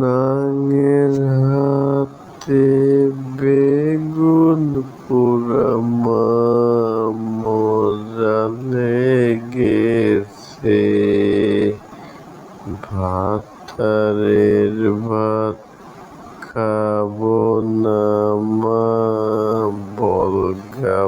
নাঙের হাতে বেগুন পোড়া মজা লেগেছে। ভাতারের ভাত খাবো না মা, বলগা